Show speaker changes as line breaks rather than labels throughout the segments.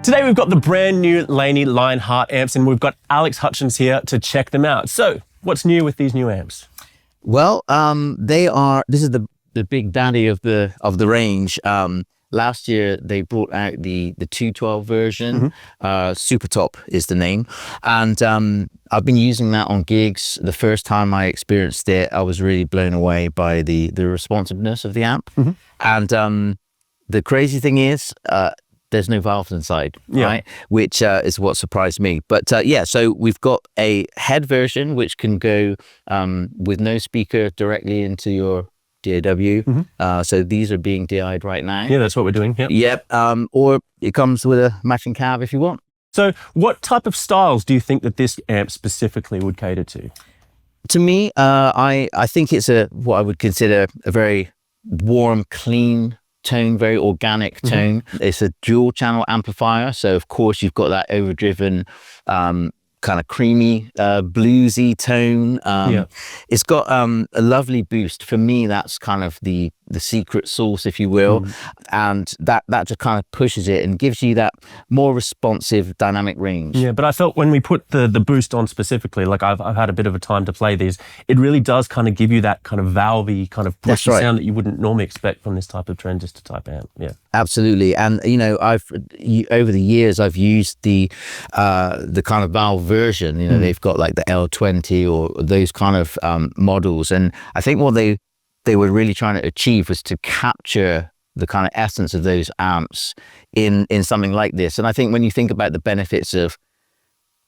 Today we've got the brand new Laney Lionheart amps and we've got Alex Hutchings here to check them out. So what's new with these new amps?
Well, this is the big daddy of the range. Last year they brought out the 212 version. Supertop is the name, and I've been using that on gigs. The first time I experienced it, I was really blown away by the responsiveness of the amp. And the crazy thing is, there's no valves inside, right? Which is what surprised me. But yeah, so we've got a head version which can go with no speaker directly into your DAW. So these are being DI'd right now.
Yeah, that's what we're doing.
Yep. Or it comes with a matching cab if you want.
So what type of styles do you think that this amp specifically would cater to?
To me, I think it's what I would consider a very warm, clean tone, very organic tone. It's a dual channel amplifier, so of course you've got that overdriven kind of creamy bluesy tone. It's got a lovely boost. For me, that's kind of the secret sauce, if you will, and that just kind of pushes it and gives you that more responsive dynamic range.
Yeah, but I felt when we put the boost on specifically, like I've had a bit of a time to play these, it really does kind of give you that kind of valvey kind of pushy sound that you wouldn't normally expect from this type of transistor type amp. Yeah, absolutely.
And you know, over the years I've used the kind of valve version. You know, they've got like the L20 or those kind of models, and I think what they were really trying to achieve was to capture the kind of essence of those amps in something like this. And I think when you think about the benefits of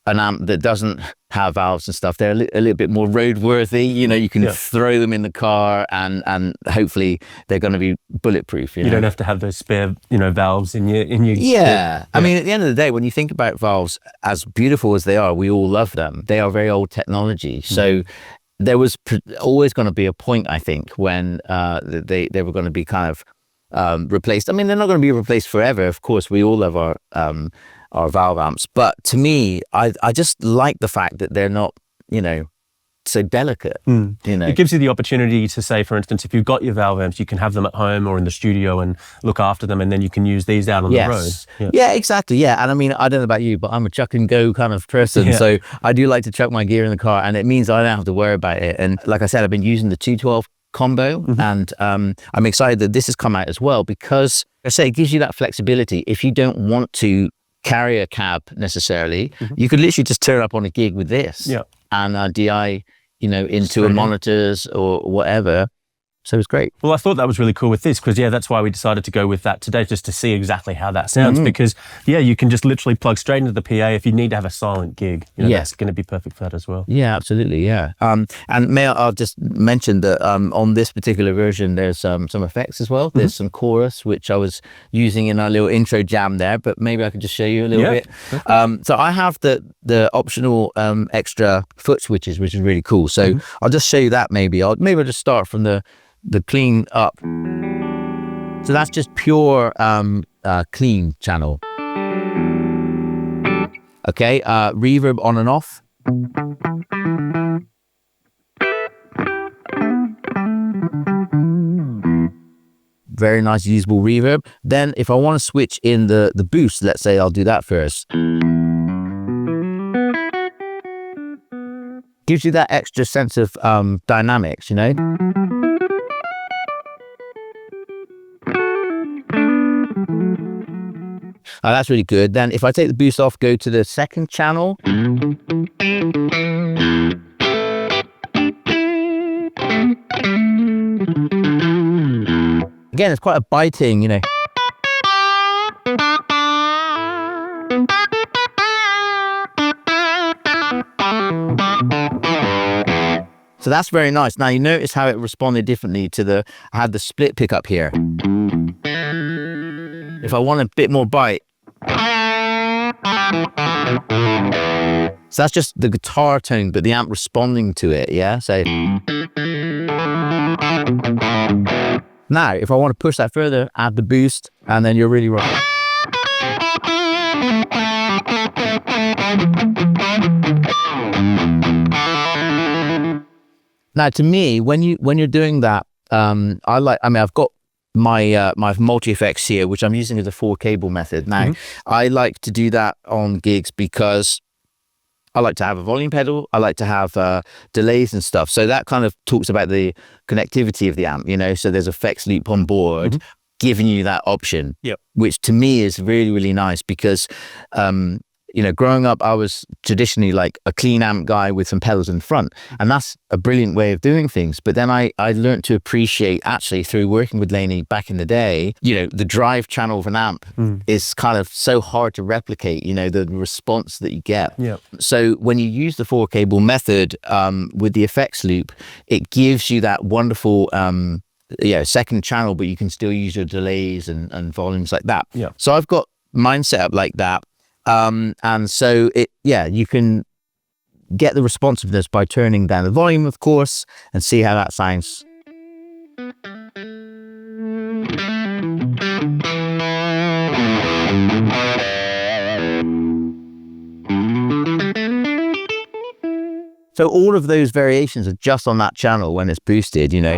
an amp that doesn't have valves and stuff, they're a little bit more roadworthy. You know, you can throw them in the car and hopefully they're going to be bulletproof. You know?
Don't have to have those spare, valves in your
I mean, at the end of the day, when you think about valves, as beautiful as they are, we all love them. They are very old technology. So there was always going to be a point, I think, when they were going to be kind of replaced. I mean, they're not going to be replaced forever. Of course, we all love our valve amps. But to me, I just like the fact that they're not, so delicate.
It gives you the opportunity to say, for instance, if you've got your valve amps, you can have them at home or in the studio and look after them, and then you can use these out on the road.
Yeah, exactly. Yeah, and I mean, I don't know about you, but I'm a chuck and go kind of person. So I do like to chuck my gear in the car, and it means I don't have to worry about it. And like I said, I've been using the 212 combo, and I'm excited that this has come out as well, because I say it gives you that flexibility. If you don't want to carry a cab necessarily, you could literally just turn up on a gig with this and DI, into a monitors or whatever. So it's great.
Well, I thought that was really cool with this because, that's why we decided to go with that today, just to see exactly how that sounds. Because, you can just literally plug straight into the PA if you need to have a silent gig. That's going to be perfect for that as well.
Yeah, absolutely, yeah. And I'll just mention that on this particular version, there's some effects as well. There's some chorus, which I was using in our little intro jam there, but maybe I could just show you a little bit. So I have the optional extra foot switches, which is really cool. So I'll just show you that maybe. I'll just start from the clean up. So that's just pure clean channel. Okay, reverb on and off. Very nice usable reverb. Then if I want to switch in the boost, let's say I'll do that first. Gives you that extra sense of dynamics, that's really good. Then if I take the boost off, go to the second channel. Again, it's quite a biting, So that's very nice. Now you notice how it responded differently to I had the split pickup here. If I want a bit more bite. So that's just the guitar tone, but the amp responding to it, yeah? So now, if I want to push that further, add the boost, and then you're really right. Now, to me, when you're doing that, I've got my multi-effects here, which I'm using as a 4-cable method. Now, I like to do that on gigs because I like to have a volume pedal. I like to have delays and stuff. So that kind of talks about the connectivity of the amp, you know, so there's effects loop on board giving you that option, which to me is really, really nice because, you know, growing up, I was traditionally like a clean amp guy with some pedals in front. And that's a brilliant way of doing things. But then I learned to appreciate, actually, through working with Laney back in the day, you know, the drive channel of an amp is kind of so hard to replicate, you know, the response that you get. So when you use the 4-cable method with the effects loop, it gives you that wonderful second channel, but you can still use your delays and volumes like that. So I've got mine set up like that. And so you can get the responsiveness by turning down the volume, of course, and see how that sounds. So all of those variations are just on that channel when it's boosted, you know.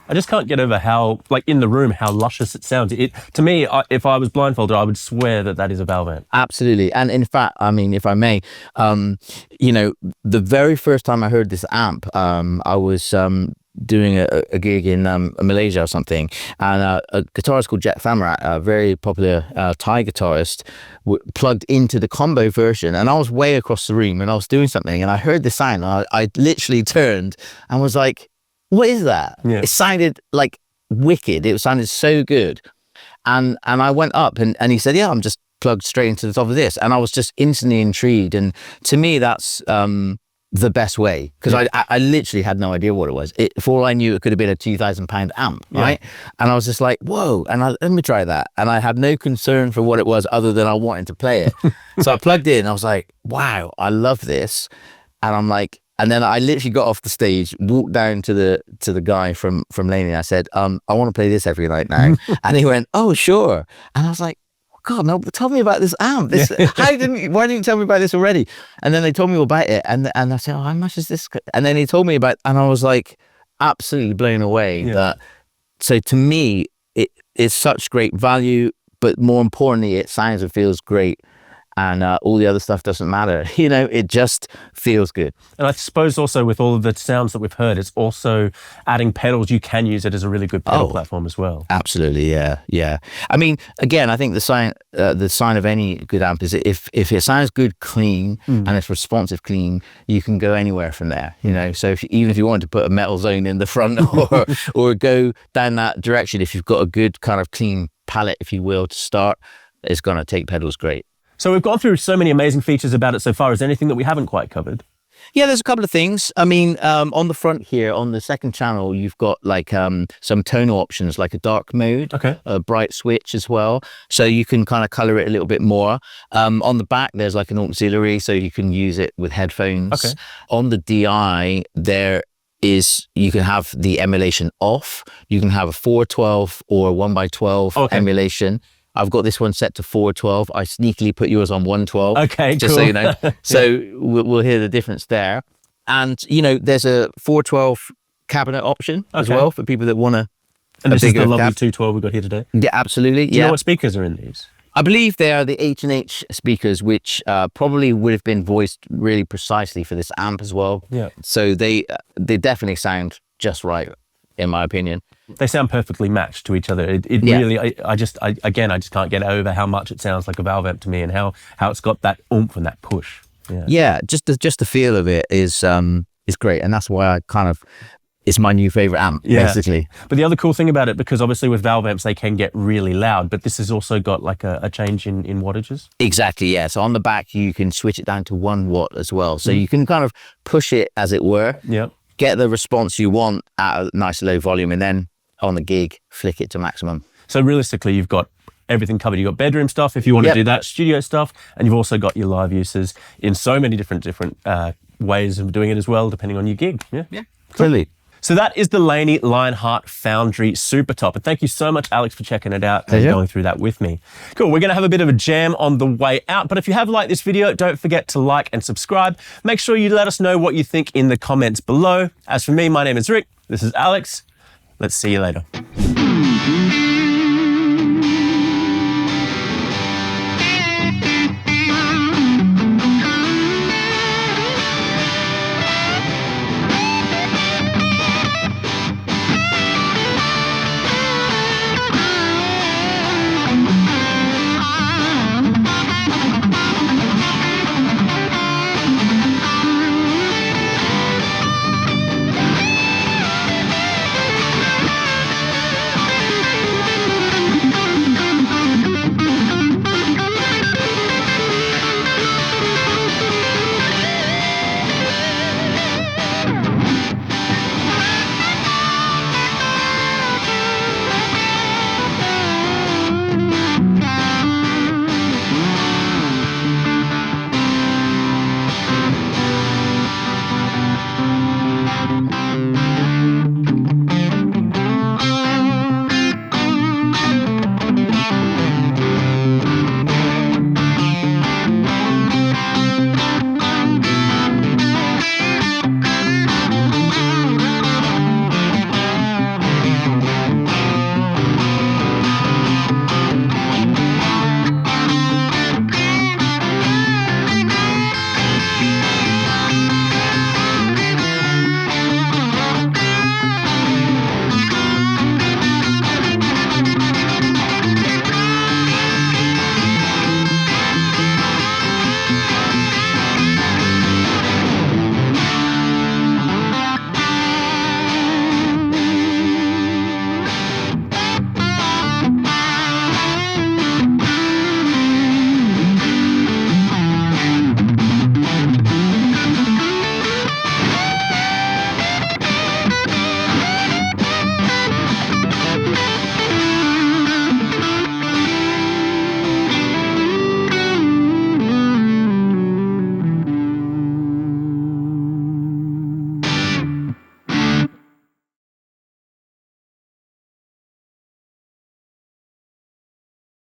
I just can't get over how, like in the room, how luscious it sounds. To me, if I was blindfolded, I would swear that is a valve amp.
Absolutely. And in fact, I mean, if I may, you know, the very first time I heard this amp, I was doing a gig in Malaysia or something, and a guitarist called Jack Thamarat, a very popular Thai guitarist, plugged into the combo version, and I was way across the room and I was doing something and I heard the sound, and I literally turned and was like, what is that? It sounded like wicked. It sounded so good. And I went up and he said, I'm just plugged straight into the top of this. And I was just instantly intrigued. And to me, that's the best way, because I literally had no idea what it was. For all I knew, it could have been a £2,000 amp, right? And I was just like, whoa, and let me try that. And I had no concern for what it was other than I wanted to play it. So I plugged in, I was like, wow, I love this. And I'm like, and then I literally got off the stage, walked down to the guy from Laney, and I said, I want to play this every night now. And he went, oh, sure. And I was like, God, no, tell me about this amp. Why didn't you tell me about this already? And then they told me all about it. And I said, how much is this? And then he told me about, and I was like, absolutely blown away. So to me, it is such great value, but more importantly, it sounds and feels great. And all the other stuff doesn't matter. You know, it just feels good.
And I suppose also with all of the sounds that we've heard, it's also adding pedals. You can use it as a really good pedal platform as well.
Absolutely, yeah. I mean, again, I think the sign of any good amp is if it sounds good, clean, and it's responsive, clean, you can go anywhere from there. You know, so even if you wanted to put a metal zone in the front or go down that direction, if you've got a good kind of clean palette, if you will, to start, it's going to take pedals great.
So we've gone through so many amazing features about it so far. Is there anything that we haven't quite covered?
Yeah, there's a couple of things. I mean, on the front here, on the second channel, you've got like some tonal options, like a dark mode, a bright switch as well. So you can kind of color it a little bit more. On the back, there's like an auxiliary, so you can use it with headphones. On the DI, you can have the emulation off. You can have a 412 or 1x12 emulation. I've got this one set to 412. I sneakily put yours on 112.
Okay,
just
cool.
so you know. So we'll hear the difference there. And, you know, there's a 412 cabinet option as well for people that want
And this is the lovely 212 we've got here today.
Yeah, absolutely.
Do you know what speakers are in these?
I believe they are the H&H speakers, which probably would have been voiced really precisely for this amp as well.
Yeah.
So they definitely sound just right, in my opinion.
They sound perfectly matched to each other. It really, I just can't get over how much it sounds like a valve amp to me, and how it's got that oomph and that push.
Yeah, just the feel of it is great, and that's why it's my new favorite amp, basically.
But the other cool thing about it, because obviously with valve amps they can get really loud, but this has also got like a change in wattages.
Exactly, yeah. So on the back you can switch it down to 1 watt as well, so you can kind of push it, as it were. Get the response you want at a nice low volume, and then on the gig, flick it to maximum.
So realistically, you've got everything covered. You've got bedroom stuff if you want to do that, studio stuff, and you've also got your live uses in so many different ways of doing it as well, depending on your gig. Yeah.
Clearly.
So that is the Laney Lionheart Foundry Supertop. And thank you so much, Alex, for checking it out and going through that with me. Cool, we're gonna have a bit of a jam on the way out, but if you have liked this video, don't forget to like and subscribe. Make sure you let us know what you think in the comments below. As for me, my name is Rick, this is Alex. Let's see you later.